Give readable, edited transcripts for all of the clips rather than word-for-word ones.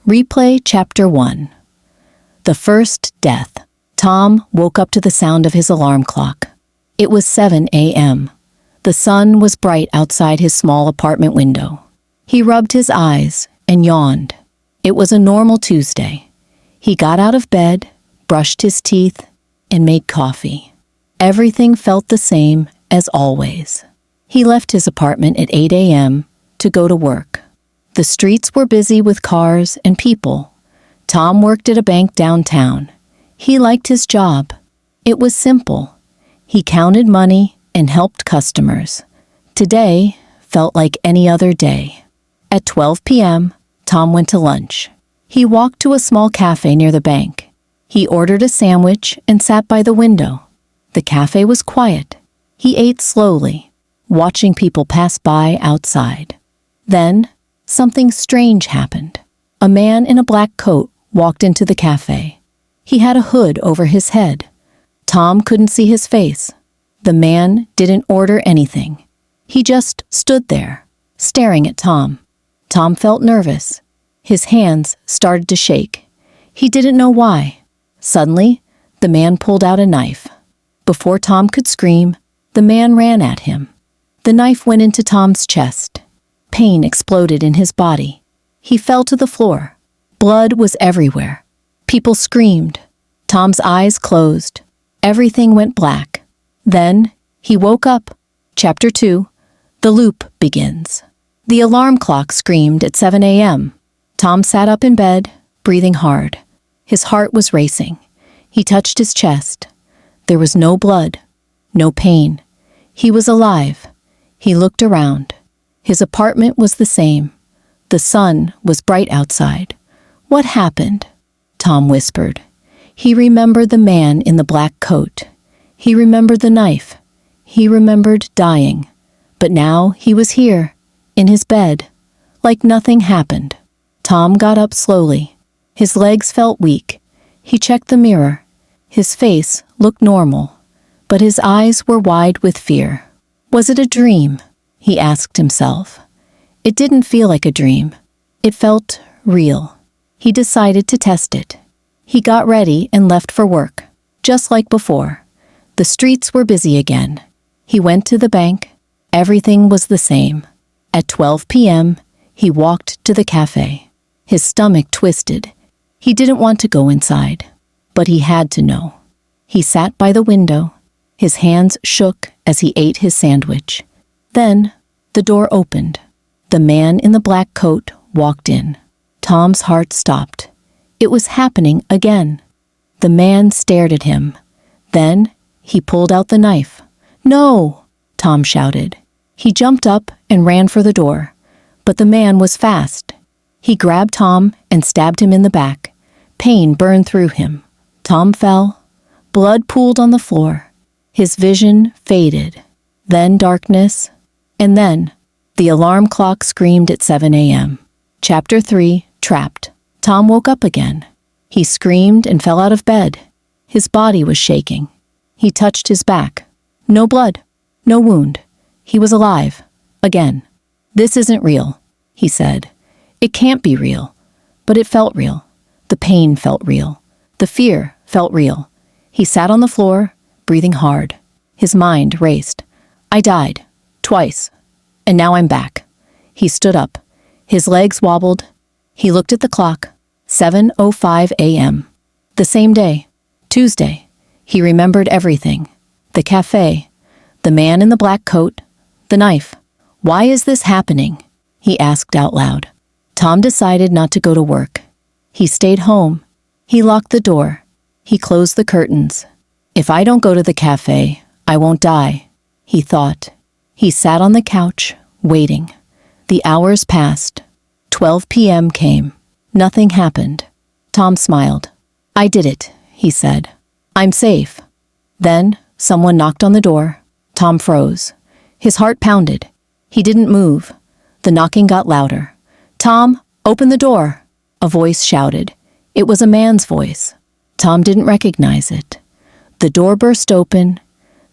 Replay Chapter 1. The First Death. Tom woke up to the sound of his alarm clock. It was 7 a.m. The sun was bright outside his small apartment window. He rubbed his eyes and yawned. It was a normal Tuesday. He got out of bed, brushed his teeth, and made coffee. Everything felt the same as always. He left his apartment at 8 a.m. to go to work. The streets were busy with cars and people. Tom worked at a bank downtown. He liked his job. It was simple. He counted money and helped customers. Today felt like any other day. At 12 p.m., Tom went to lunch. He walked to a small cafe near the bank. He ordered a sandwich and sat by the window. The cafe was quiet. He ate slowly, watching people pass by outside. Then, something strange happened. A man in a black coat walked into the cafe. He had a hood over his head. Tom couldn't see his face. The man didn't order anything. He just stood there, staring at Tom. Tom felt nervous. His hands started to shake. He didn't know why. Suddenly, the man pulled out a knife. Before Tom could scream, the man ran at him. The knife went into Tom's chest. Pain exploded in his body. He fell to the floor. Blood was everywhere. People screamed. Tom's eyes closed. Everything went black. Then, he woke up. Chapter 2. The loop begins. The alarm clock screamed at 7 a.m. Tom sat up in bed, breathing hard. His heart was racing. He touched his chest. There was no blood, no pain. He was alive. He looked around. His apartment was the same. The sun was bright outside. What happened? Tom whispered. He remembered the man in the black coat. He remembered the knife. He remembered dying. But now he was here, in his bed, like nothing happened. Tom got up slowly. His legs felt weak. He checked the mirror. His face looked normal, but his eyes were wide with fear. Was it a dream? He asked himself. It didn't feel like a dream. It felt real. He decided to test it. He got ready and left for work, just like before. The streets were busy again. He went to the bank. Everything was the same. At 12 p.m., he walked to the cafe. His stomach twisted. He didn't want to go inside, but he had to know. He sat by the window. His hands shook as he ate his sandwich. Then, the door opened. The man in the black coat walked in. Tom's heart stopped. It was happening again. The man stared at him. Then, he pulled out the knife. "No!" Tom shouted. He jumped up and ran for the door. But the man was fast. He grabbed Tom and stabbed him in the back. Pain burned through him. Tom fell. Blood pooled on the floor. His vision faded. Then darkness. And then, the alarm clock screamed at 7 a.m. Chapter 3. Trapped. Tom woke up again. He screamed and fell out of bed. His body was shaking. He touched his back. No blood. No wound. He was alive. Again. "This isn't real," he said. "It can't be real." But it felt real. The pain felt real. The fear felt real. He sat on the floor, breathing hard. His mind raced. "I died. Twice. And now I'm back." He stood up. His legs wobbled. He looked at the clock. 7:05 a.m. The same day. Tuesday. He remembered everything. The cafe. The man in the black coat. The knife. "Why is this happening?" he asked out loud. Tom decided not to go to work. He stayed home. He locked the door. He closed the curtains. "If I don't go to the cafe, I won't die," he thought. He sat on the couch, waiting. The hours passed. 12 p.m. came. Nothing happened. Tom smiled. "I did it," he said. "I'm safe." Then someone knocked on the door. Tom froze. His heart pounded. He didn't move. The knocking got louder. "Tom, open the door," a voice shouted. It was a man's voice. Tom didn't recognize it. The door burst open.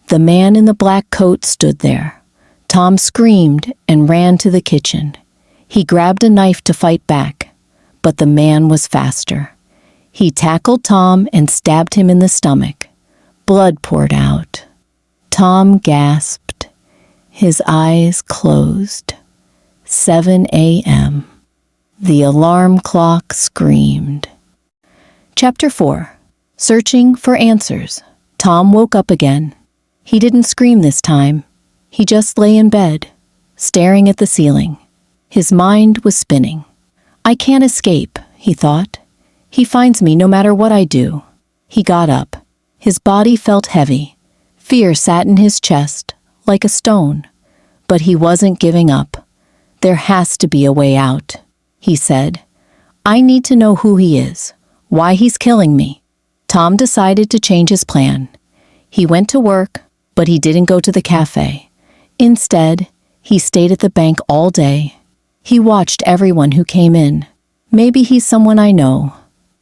The man in the black coat stood there. Tom screamed and ran to the kitchen. He grabbed a knife to fight back, But the man was faster. He tackled Tom and stabbed him in the stomach. Blood poured out. Tom gasped. His eyes closed. 7 a.m. The alarm clock screamed. Chapter 4. Searching for answers. Tom woke up again. He didn't scream this time. He just lay in bed, staring at the ceiling. His mind was spinning. I can't escape, he thought. He finds me no matter what I do. He got up. His body felt heavy. Fear sat in his chest, like a stone. But he wasn't giving up. There has to be a way out, he said. I need to know who he is, why he's killing me. Tom decided to change his plan. He went to work, but he didn't go to the cafe. Instead, he stayed at the bank all day. He watched everyone who came in. Maybe he's someone I know,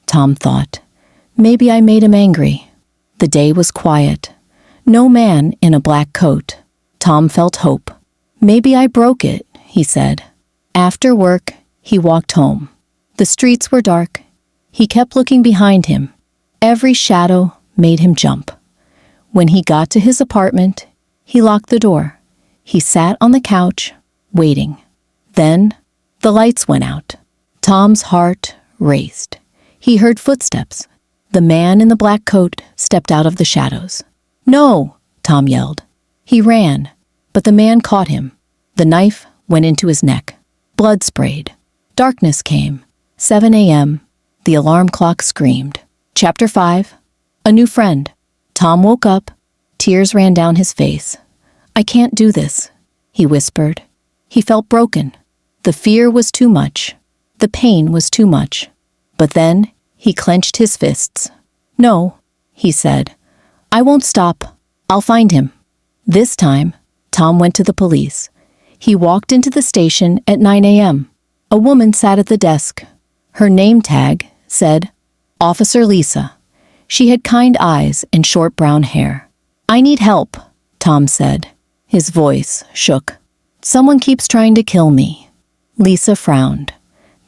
Tom thought. Maybe I made him angry. The day was quiet. No man in a black coat. Tom felt hope. Maybe I broke it, he said. After work, he walked home. The streets were dark. He kept looking behind him. Every shadow made him jump. When he got to his apartment, he locked the door. He sat on the couch, waiting. Then, the lights went out. Tom's heart raced. He heard footsteps. The man in the black coat stepped out of the shadows. No, Tom yelled. He ran, but the man caught him. The knife went into his neck. Blood sprayed. Darkness came. 7 a.m. The alarm clock screamed. Chapter 5. A new friend. Tom woke up. Tears ran down his face. I can't do this, he whispered. He felt broken. The fear was too much. The pain was too much. But then he clenched his fists. No, he said. I won't stop. I'll find him. This time, Tom went to the police. He walked into the station at 9 a.m. A woman sat at the desk. Her name tag said, Officer Lisa. She had kind eyes and short brown hair. I need help, Tom said. His voice shook. Someone keeps trying to kill me. Lisa frowned.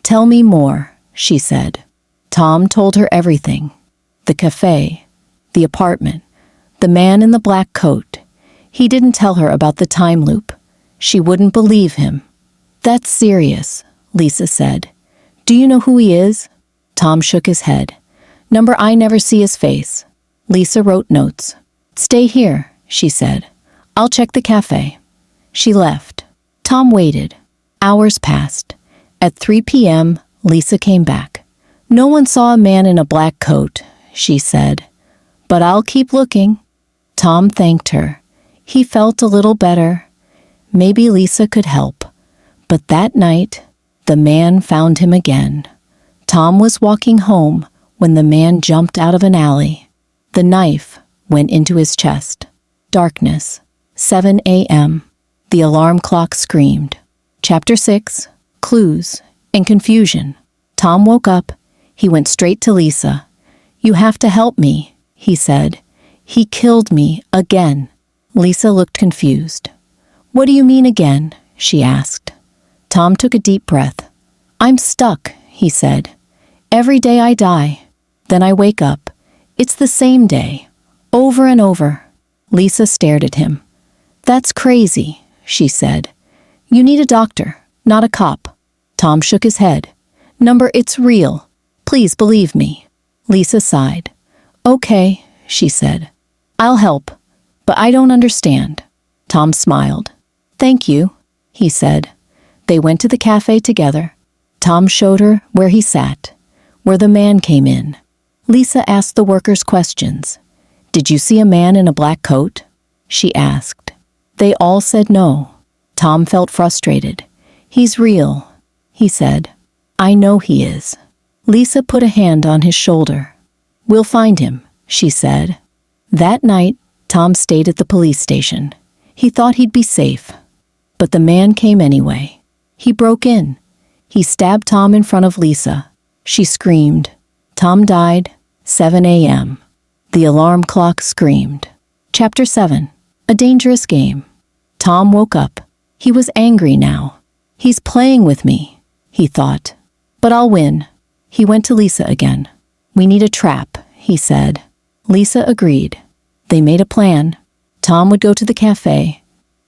Tell me more, she said. Tom told her everything. The cafe, the apartment, the man in the black coat. He didn't tell her about the time loop. She wouldn't believe him. That's serious, Lisa said. Do you know who he is? Tom shook his head. Number I never see his face. Lisa wrote notes. Stay here, she said. I'll check the cafe. She left. Tom waited. Hours passed. At 3 p.m., Lisa came back. No one saw a man in a black coat, she said. But I'll keep looking. Tom thanked her. He felt a little better. Maybe Lisa could help. But that night, the man found him again. Tom was walking home when the man jumped out of an alley. The knife went into his chest. Darkness. 7 a.m. The alarm clock screamed. Chapter 6. Clues and confusion. Tom woke up. He went straight to Lisa. You have to help me, he said. He killed me again. Lisa looked confused. What do you mean again? She asked. Tom took a deep breath. I'm stuck, he said. Every day I die. Then I wake up. It's the same day. Over and over. Lisa stared at him. That's crazy, she said. You need a doctor, not a cop. Tom shook his head. Number, it's real. Please believe me. Lisa sighed. Okay, she said. I'll help, but I don't understand. Tom smiled. Thank you, he said. They went to the cafe together. Tom showed her where he sat, where the man came in. Lisa asked the workers questions. Did you see a man in a black coat? She asked. They all said no. Tom felt frustrated. He's real, he said. I know he is. Lisa put a hand on his shoulder. We'll find him, she said. That night, Tom stayed at the police station. He thought he'd be safe. But the man came anyway. He broke in. He stabbed Tom in front of Lisa. She screamed. Tom died. 7 a.m. The alarm clock screamed. Chapter 7. A dangerous game. Tom woke up. He was angry now. He's playing with me, he thought. But I'll win. He went to Lisa again. "We need a trap," he said. Lisa agreed. They made a plan. Tom would go to the cafe.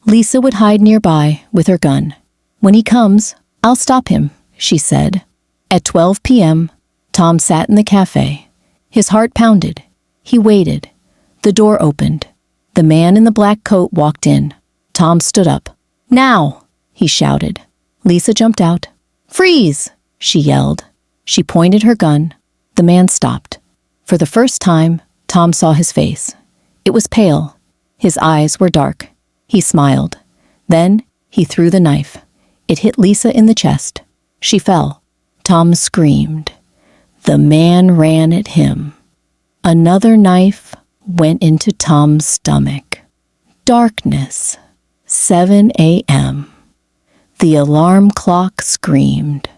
Lisa would hide nearby with her gun. "When he comes, I'll stop him," she said. At 12 p.m., Tom sat in the cafe. His heart pounded. He waited. The door opened. The man in the black coat walked in. Tom stood up. "Now!" he shouted. Lisa jumped out. "Freeze!" she yelled. She pointed her gun. The man stopped. For the first time, Tom saw his face. It was pale. His eyes were dark. He smiled. Then he threw the knife. It hit Lisa in the chest. She fell. Tom screamed. The man ran at him. Another knife went into Tom's stomach. Darkness. 7 a.m. The alarm clock screamed.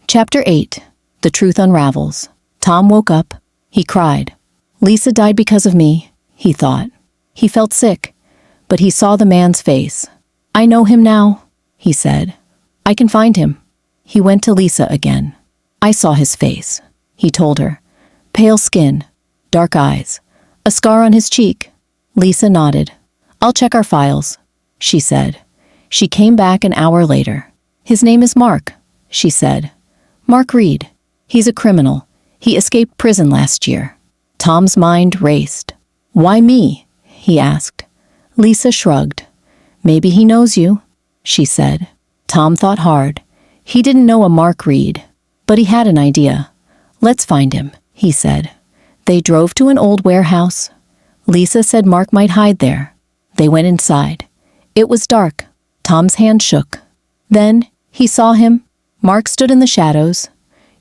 Chapter 8. The Truth Unravels. Tom woke up. He cried. Lisa died because of me, he thought. He felt sick, but he saw the man's face. "I know him now," he said. "I can find him." He went to Lisa again. "I saw his face," he told her. Pale skin, dark eyes, a scar on his cheek. Lisa nodded. "I'll check our files," she said. She came back an hour later. "His name is Mark," she said. "Mark Reed. He's a criminal. He escaped prison last year." Tom's mind raced. "Why me?" he asked. Lisa shrugged. "Maybe he knows you," she said. Tom thought hard. He didn't know a Mark Reed, but he had an idea. "Let's find him," he said. They drove to an old warehouse. Lisa said Mark might hide there. They went inside. It was dark. Tom's hand shook. Then he saw him. Mark stood in the shadows.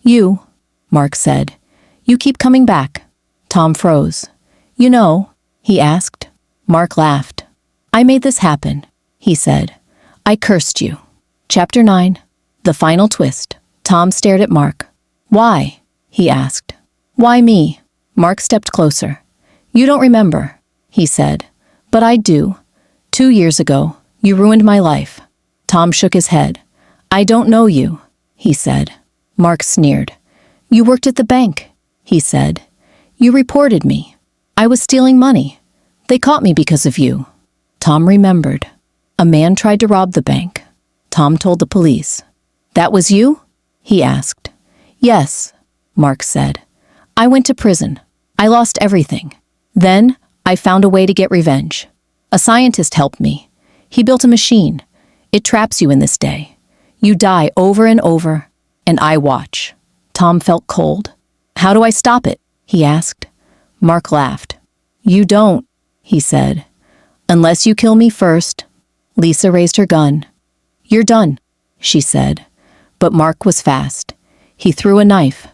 "You," Mark said. "You keep coming back." Tom froze. "You know?" he asked. Mark laughed. "I made this happen," he said. "I cursed you." Chapter 9. The Final Twist. Tom stared at Mark. "Why?" he asked. "Why me?" Mark stepped closer. "You don't remember," he said. "But I do. 2 years ago, you ruined my life." Tom shook his head. "I don't know you," he said. Mark sneered. "You worked at the bank," he said. "You reported me. I was stealing money. They caught me because of you." Tom remembered. A man tried to rob the bank. Tom told the police. "That was you?" he asked. "Yes," Mark said. "I went to prison. I lost everything. Then I found a way to get revenge. A scientist helped me. He built a machine. It traps you in this day. You die over and over, and I watch." Tom felt cold. "How do I stop it?" he asked. Mark laughed. "You don't," he said. "Unless you kill me first." Lisa raised her gun. "You're done," she said. But Mark was fast. He threw a knife.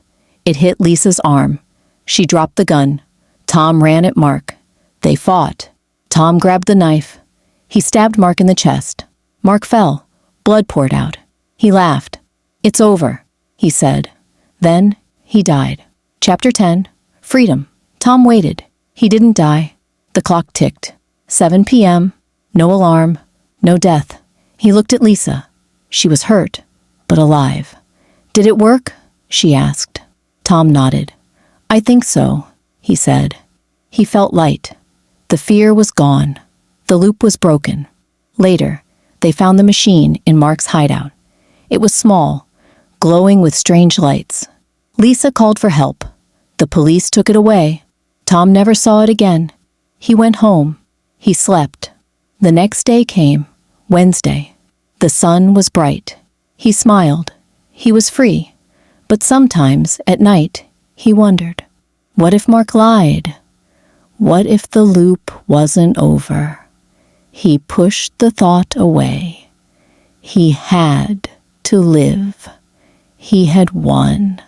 It hit Lisa's arm. She dropped the gun. Tom ran at Mark. They fought. Tom grabbed the knife. He stabbed Mark in the chest. Mark fell. Blood poured out. He laughed. "It's over," he said. Then he died. Chapter 10. Freedom. Tom waited. He didn't die. The clock ticked. 7 p.m. No alarm. No death. He looked at Lisa. She was hurt, but alive. "Did it work?" she asked. Tom nodded. "I think so," he said. He felt light. The fear was gone. The loop was broken. Later, they found the machine in Mark's hideout. It was small, glowing with strange lights. Lisa called for help. The police took it away. Tom never saw it again. He went home. He slept. The next day came, Wednesday. The sun was bright. He smiled. He was free. But sometimes, at night, he wondered, what if Mark lied? What if the loop wasn't over? He pushed the thought away. He had to live. He had won.